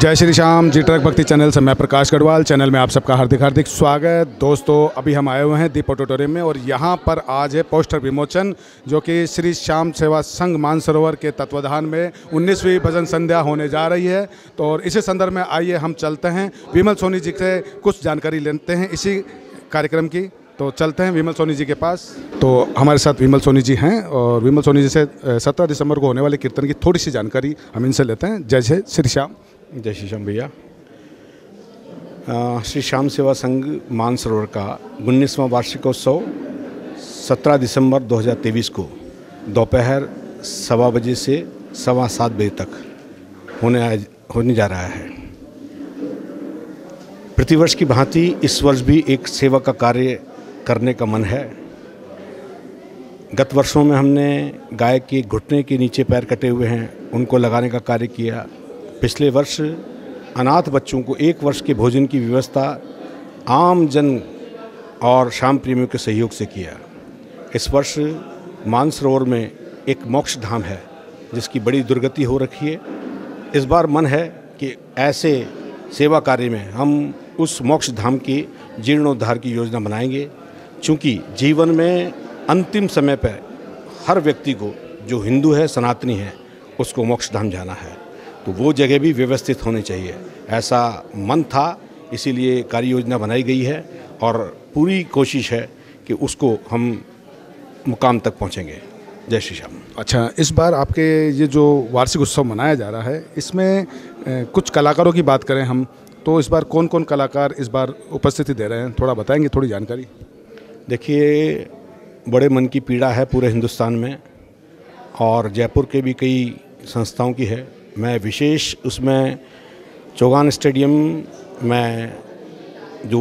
जय श्री श्याम जी ट्रक भक्ति चैनल से मैं प्रकाश गढ़वाल। चैनल में आप सबका हार्दिक हार्दिक स्वागत। दोस्तों अभी हम आए हुए हैं दीप ऑडिटोरियम में और यहाँ पर आज है पोस्टर विमोचन, जो कि श्री श्याम सेवा संघ मानसरोवर के तत्वाधान में 19वीं भजन संध्या होने जा रही है। तो और इसी संदर्भ में आइए हम चलते हैं विमल सोनी जी से कुछ जानकारी लेते हैं इसी कार्यक्रम की। तो चलते हैं विमल सोनी जी के पास। तो हमारे साथ विमल सोनी जी हैं और विमल सोनी जी से 17 दिसंबर को होने वाले कीर्तन की थोड़ी सी जानकारी हम इनसे लेते हैं। जय श्री श्याम। जय श्री श्याम भैया। श्री श्याम सेवा संघ मानसरोवर का 19वां वार्षिकोत्सव 17 दिसंबर 2023 को दोपहर 1:15 बजे से 7:15 बजे तक होने जा रहा है। प्रतिवर्ष की भांति इस वर्ष भी एक सेवा का कार्य करने का मन है। गत वर्षों में हमने गाय के घुटने के नीचे पैर कटे हुए हैं, उनको लगाने का कार्य किया। पिछले वर्ष अनाथ बच्चों को 1 वर्ष के भोजन की व्यवस्था आम जन और श्याम प्रेमियों के सहयोग से किया। इस वर्ष मानसरोवर में एक मोक्ष धाम है जिसकी बड़ी दुर्गति हो रखी है। इस बार मन है कि ऐसे सेवा कार्य में हम उस मोक्ष धाम के जीर्णोद्धार की योजना बनाएंगे, क्योंकि जीवन में अंतिम समय पर हर व्यक्ति को, जो हिंदू है, सनातनी है, उसको मोक्ष धाम जाना है। तो वो जगह भी व्यवस्थित होनी चाहिए, ऐसा मन था। इसीलिए कार्य योजना बनाई गई है और पूरी कोशिश है कि उसको हम मुकाम तक पहुंचेंगे। जय श्री श्याम। अच्छा, इस बार आपके ये जो वार्षिक उत्सव मनाया जा रहा है, इसमें कुछ कलाकारों की बात करें हम, तो इस बार कौन कौन कलाकार इस बार उपस्थिति दे रहे हैं, थोड़ा बताएंगे, थोड़ी जानकारी। देखिए, बड़े मन की पीड़ा है पूरे हिंदुस्तान में और जयपुर के भी कई संस्थाओं की है। मैं विशेष उसमें चौगान स्टेडियम में जो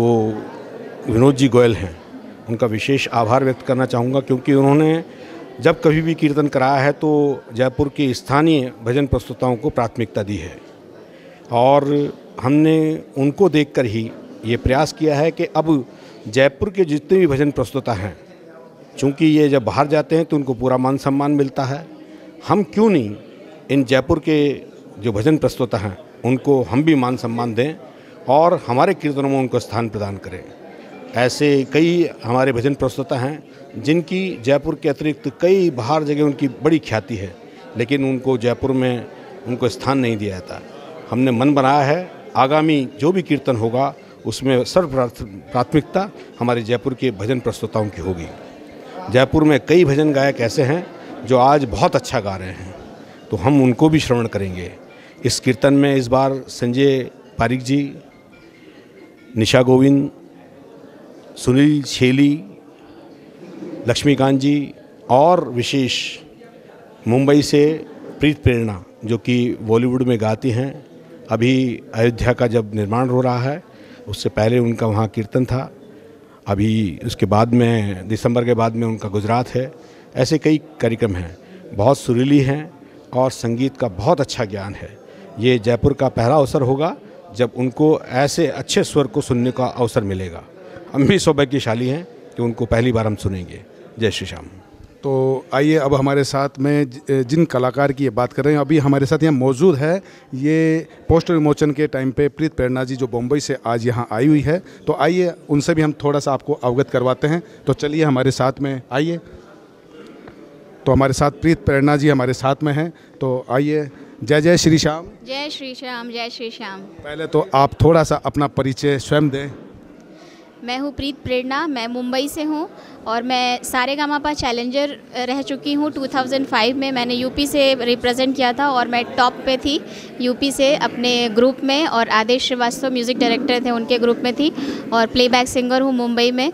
विनोद जी गोयल हैं, उनका विशेष आभार व्यक्त करना चाहूँगा, क्योंकि उन्होंने जब कभी भी कीर्तन कराया है तो जयपुर के स्थानीय भजन प्रस्तुताओं को प्राथमिकता दी है। और हमने उनको देखकर ही ये प्रयास किया है कि अब जयपुर के जितने भी भजन प्रस्तुता हैं, चूँकि ये जब बाहर जाते हैं तो उनको पूरा मान सम्मान मिलता है, हम क्यों नहीं इन जयपुर के जो भजन प्रस्तुता हैं उनको हम भी मान सम्मान दें और हमारे कीर्तनों में उनको स्थान प्रदान करें। ऐसे कई हमारे भजन प्रस्तुता हैं जिनकी जयपुर के अतिरिक्त कई बाहर जगह उनकी बड़ी ख्याति है, लेकिन उनको जयपुर में उनको स्थान नहीं दिया जाता। हमने मन बनाया है आगामी जो भी कीर्तन होगा उसमें सर्व प्राथमिकता हमारे जयपुर के भजन प्रस्तुताओं की होगी। जयपुर में कई भजन गायक ऐसे हैं जो आज बहुत अच्छा गा रहे हैं, तो हम उनको भी श्रवण करेंगे। इस कीर्तन में इस बार संजय पारिक जी, निशा गोविंद, सुनील शेली, लक्ष्मीकांत जी और विशेष मुंबई से प्रीत प्रेरणा, जो कि बॉलीवुड में गाती हैं। अभी अयोध्या का जब निर्माण हो रहा है, उससे पहले उनका वहाँ कीर्तन था। अभी उसके बाद में दिसंबर के बाद में उनका गुजरात है। ऐसे कई कार्यक्रम हैं, बहुत सुरीली हैं और संगीत का बहुत अच्छा ज्ञान है। ये जयपुर का पहला अवसर होगा जब उनको ऐसे अच्छे स्वर को सुनने का अवसर मिलेगा। हम भी सौभाग्यशाली हैं कि उनको पहली बार हम सुनेंगे। जय श्री श्याम। तो आइए अब हमारे साथ में जिन कलाकार की ये बात कर रहे हैं, अभी हमारे साथ यहाँ मौजूद है, ये पोस्टर विमोचन के टाइम पे प्रीत प्रेरणा जी, जो मुंबई से आज यहाँ आई हुई है। तो आइए उनसे भी हम थोड़ा सा आपको अवगत करवाते हैं। तो चलिए हमारे साथ में आइए। तो हमारे साथ प्रीत प्रेरणा जी हमारे साथ में हैं, तो आइए। जय श्री श्याम। जय श्री श्याम। जय श्री श्याम। पहले तो आप थोड़ा सा अपना परिचय स्वयं दें। मैं हूँ प्रीत प्रेरणा, मैं मुंबई से हूँ और मैं सारेगामापा चैलेंजर रह चुकी हूँ। 2005 में मैंने यूपी से रिप्रेजेंट किया था और मैं टॉप पे थी यूपी से अपने ग्रुप में, और आदेश श्रीवास्तव म्यूज़िक डायरेक्टर थे, उनके ग्रुप में थी। और प्लेबैक सिंगर हूँ मुंबई में,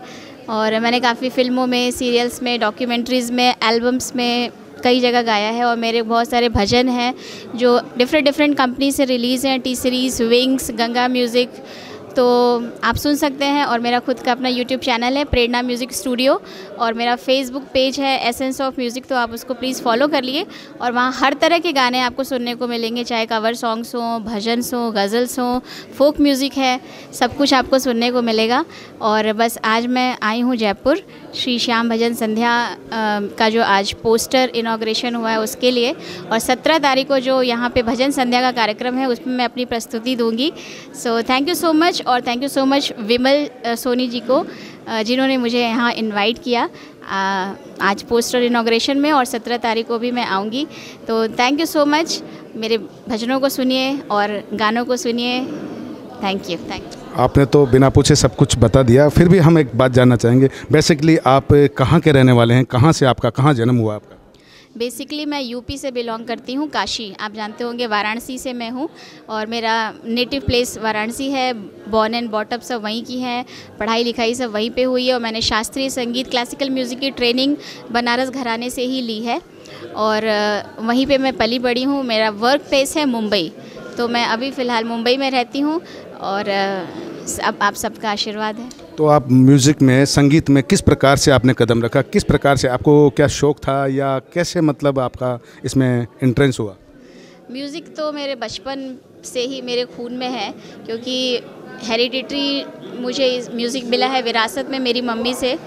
और मैंने काफ़ी फिल्मों में, सीरियल्स में, डॉक्यूमेंट्रीज़ में, एल्बम्स में कई जगह गाया है। और मेरे बहुत सारे भजन हैं जो डिफरेंट कंपनी से रिलीज़ हैं, T series, wings, Ganga music. तो आप सुन सकते हैं। और मेरा खुद का अपना यूट्यूब चैनल है प्रेरणा म्यूज़िक स्टूडियो, और मेरा फेसबुक पेज है एसेंस ऑफ म्यूज़िक, तो आप उसको प्लीज़ फॉलो कर लिए। और वहाँ हर तरह के गाने आपको सुनने को मिलेंगे, चाहे कवर सॉन्ग्स हों, भजन्स हों, गज़ल्स हों, फोक म्यूज़िक है, सब कुछ आपको सुनने को मिलेगा। और बस आज मैं आई हूँ जयपुर श्री श्याम भजन संध्या का जो आज पोस्टर इनॉग्रेशन हुआ है उसके लिए, और 17 तारीख को जो यहाँ पे भजन संध्या का कार्यक्रम है उसमें मैं अपनी प्रस्तुति दूंगी। So thank you so much, और थैंक यू सो मच विमल सोनी जी को जिन्होंने मुझे यहाँ इनवाइट किया आज पोस्टर इनॉग्रेशन में, और 17 तारीख को भी मैं आऊँगी। तो थैंक यू सो मच, मेरे भजनों को सुनिए और गानों को सुनिए। Thank you. आपने तो बिना पूछे सब कुछ बता दिया, फिर भी हम एक बात जानना चाहेंगे। बेसिकली आप कहाँ के रहने वाले हैं, कहाँ से आपका कहाँ जन्म हुआ आपका? बेसिकली मैं यूपी से बिलोंग करती हूँ, काशी आप जानते होंगे, वाराणसी से मैं हूँ, और मेरा नेटिव प्लेस वाराणसी है। बॉर्न एंड बॉटअप सब वहीं की है, पढ़ाई लिखाई सब वहीं पे हुई है, और मैंने शास्त्रीय संगीत क्लासिकल म्यूज़िक की ट्रेनिंग बनारस घराने से ही ली है, और वहीं पे मैं पली बड़ी हूँ। मेरा वर्क प्लेस है मुंबई, तो मैं अभी फ़िलहाल मुंबई में रहती हूँ, और अब आप सबका आशीर्वाद है। तो आप म्यूज़िक में, संगीत में किस प्रकार से आपने कदम रखा, किस प्रकार से आपको क्या शौक़ था, या कैसे मतलब आपका इसमें एंट्रेंस हुआ? म्यूज़िक तो मेरे बचपन से ही मेरे खून में है, क्योंकि हेरिडिटरी मुझे म्यूज़िक मिला है विरासत में मेरी मम्मी से,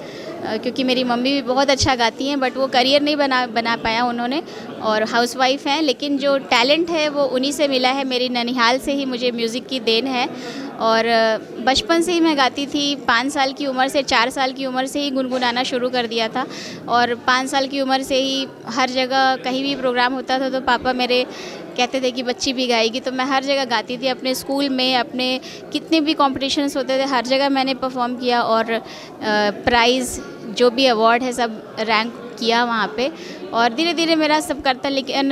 क्योंकि मेरी मम्मी भी बहुत अच्छा गाती हैं, बट वो करियर नहीं बना पाया उन्होंने, और हाउसवाइफ हैं, लेकिन जो टैलेंट है वो उन्हीं से मिला है। मेरी ननिहाल से ही मुझे म्यूज़िक की देन है, और बचपन से ही मैं गाती थी। 5 साल की उम्र से, 4 साल की उम्र से ही गुनगुनाना शुरू कर दिया था, और 5 साल की उम्र से ही हर जगह कहीं भी प्रोग्राम होता था तो पापा मेरे कहते थे कि बच्ची भी गाएगी, तो मैं हर जगह गाती थी। अपने स्कूल में, अपने कितने भी कॉम्पिटिशन्स होते थे हर जगह मैंने परफॉर्म किया, और प्राइज़ जो भी अवार्ड है सब रैंक किया वहाँ पे, और धीरे धीरे मेरा सब करता। लेकिन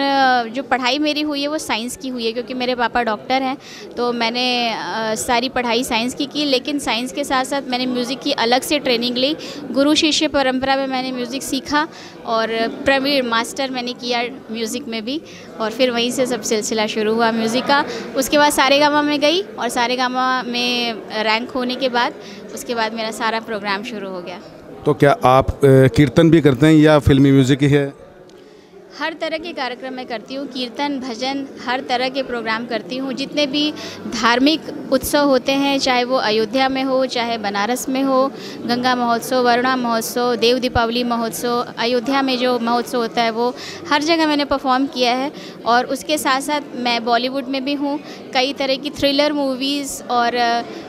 जो पढ़ाई मेरी हुई है वो साइंस की हुई है, क्योंकि मेरे पापा डॉक्टर हैं, तो मैंने सारी पढ़ाई साइंस की लेकिन साइंस के साथ साथ मैंने म्यूज़िक की अलग से ट्रेनिंग ली। गुरु शिष्य परंपरा में मैंने म्यूज़िक सीखा, और प्रवीण मास्टर मैंने किया म्यूज़िक में भी, और फिर वहीं से सब सिलसिला शुरू हुआ म्यूज़िक का। उसके बाद सारेगामा में गई, और सारेगामा में रैंक होने के बाद उसके बाद मेरा सारा प्रोग्राम शुरू हो गया। तो क्या आप कीर्तन भी करते हैं या फिल्मी म्यूज़िक ही है? हर तरह के कार्यक्रम मैं करती हूँ, कीर्तन, भजन, हर तरह के प्रोग्राम करती हूँ। जितने भी धार्मिक उत्सव होते हैं, चाहे वो अयोध्या में हो, चाहे बनारस में हो, गंगा महोत्सव, वरुणा महोत्सव, देव दीपावली महोत्सव, अयोध्या में जो महोत्सव होता है वो हर जगह मैंने परफॉर्म किया है। और उसके साथ साथ मैं बॉलीवुड में भी हूँ, कई तरह की थ्रिलर मूवीज़ और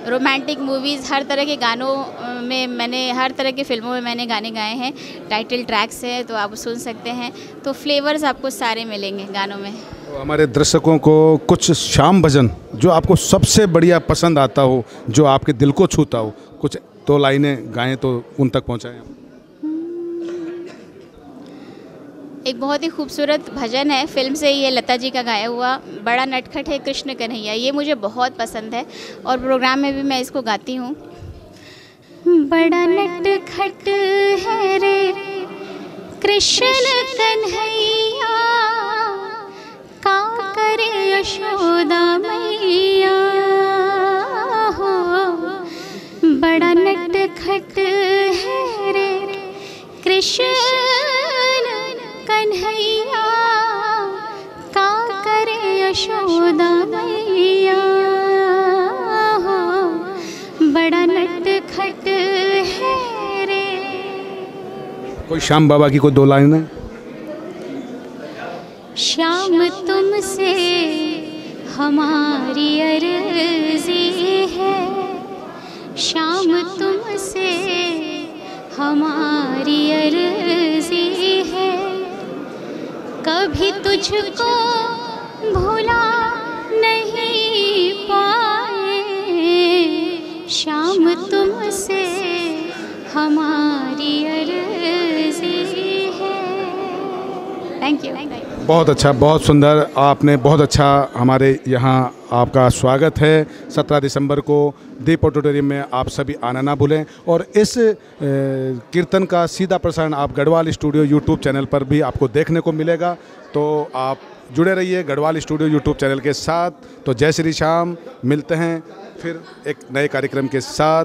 रोमांटिक मूवीज़, हर तरह के गानों में मैंने, हर तरह की फ़िल्मों में मैंने गाने गाए हैं। टाइटल ट्रैक्स हैं तो आप सुन सकते हैं, तो फ्लेवर्स आपको सारे मिलेंगे गानों में। तो हमारे दर्शकों को कुछ श्याम भजन जो आपको सबसे बढ़िया पसंद आता हो, जो आपके दिल को छूता हो, कुछ 2 लाइनें गाएं तो उन तक पहुंचाएं। एक बहुत ही खूबसूरत भजन है, फिल्म से ही है, लता जी का गाया हुआ, बड़ा नटखट है कृष्ण कन्हैया। ये मुझे बहुत पसंद है और प्रोग्राम में भी मैं इसको गाती हूँ। बड़ा नटखट है रे कृष्ण कन्हैया, का करे यशोदा मैया हो। बड़ा नटखट है रे कृष्ण कन्हैया, का करे यशोदा मैया हो। बड़ा नटखट है रे। कोई श्याम बाबा की कोई 2 लाइनें? श्याम तुमसे हमारी अर्जी है, श्याम तुमसे हमारी अर्जी है। कभी तुझको भुला नहीं पाए, श्याम तुमसे हमारी अर्जी है। Thank you. बहुत अच्छा, बहुत सुंदर, आपने बहुत अच्छा हमारे यहाँ आपका स्वागत है। 17 दिसंबर को दीप ऑडिटोरियम में आप सभी आना ना भूलें। और इस कीर्तन का सीधा प्रसारण आप गढ़वाल स्टूडियो यूट्यूब चैनल पर भी आपको देखने को मिलेगा, तो आप जुड़े रहिए गढ़वाल स्टूडियो यूट्यूब चैनल के साथ। तो जय श्री श्याम, मिलते हैं फिर एक नए कार्यक्रम के साथ।